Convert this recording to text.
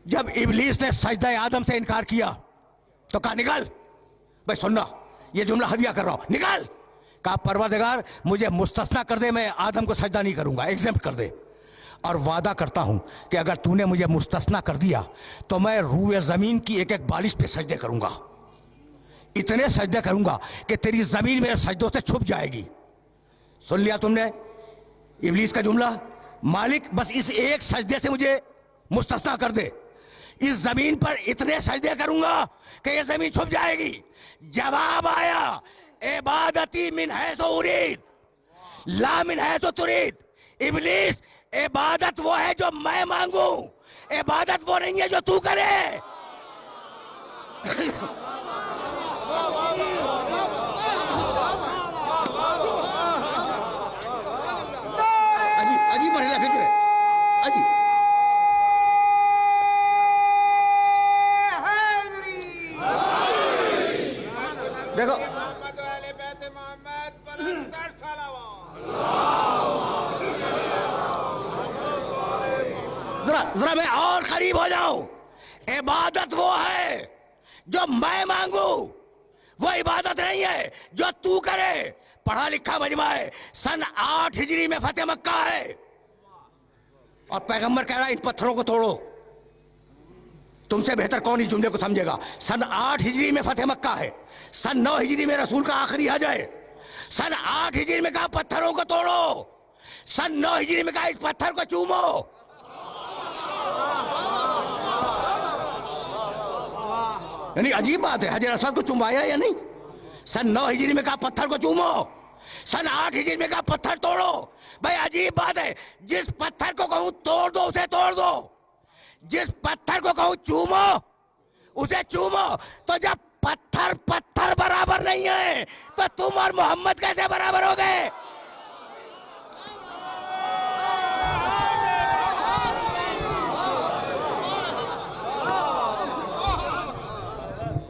जब इब्लीस ने सजदा आदम से इनकार किया तो कहा निकल। भाई सुनना, ये जुमला हदिया कर रहा हूं, निकल। कहा परवरदिगार मुझे मुस्तस्ना कर दे, मैं आदम को सजदा नहीं करूंगा, एग्जेम्प्ट कर दे। और वादा करता हूं कि अगर तूने मुझे मुस्तस्ना कर दिया तो मैं रूए जमीन की एक एक बालिश पे सजदे करूंगा, इतने सजदे करूंगा कि तेरी जमीन मेरे सजदों से छुप जाएगी। सुन लिया तुमने इब्लीस का जुमला? मालिक बस इस एक सजदे से मुझे मुस्तस्ना कर दे, इस जमीन पर इतने सजदे करूंगा कि ये जमीन छुप जाएगी। जवाब आया इबादती मिन है तो उरीद ला मिन है तो तुरीद। इब्लीस इबादत वो है जो मैं मांगू, इबादत वो नहीं है जो तू करे। अजीब अजीब मरहला फिक्र है, अजीब। देखो जरा जरा मैं और करीब हो जाऊं। इबादत वो है जो मैं मांगू, वो इबादत नहीं है जो तू करे। पढ़ा लिखा मजमा है, सन 8 हिजरी में फतेह मक्का है और पैगंबर कह रहा है इन पत्थरों को तोड़ो। तुमसे बेहतर कौन इस जुमले को समझेगा? सन 8 हिजरी में फतेह मक्का है, सन 9 हिजरी में रसूल का आखिरी हज है। सन 8 हिजरी में कहा पत्थरों को तोड़ो, सन 9 हिजरी में कहा इस पत्थर को चूमो। यानी अजीब बात है, हजर असद को चुमाया या नहीं? सन 9 हिजरी में कहा पत्थर को चूमो, सन 8 हिजरी में कहा पत्थर तोड़ो। भाई अजीब बात है, जिस पत्थर को कहूं तोड़ दो उसे तोड़ दो, जिस पत्थर को कहूं चूमो उसे चूमो। तो जब पत्थर पत्थर बराबर नहीं है तो तुम और मोहम्मद कैसे बराबर हो गए?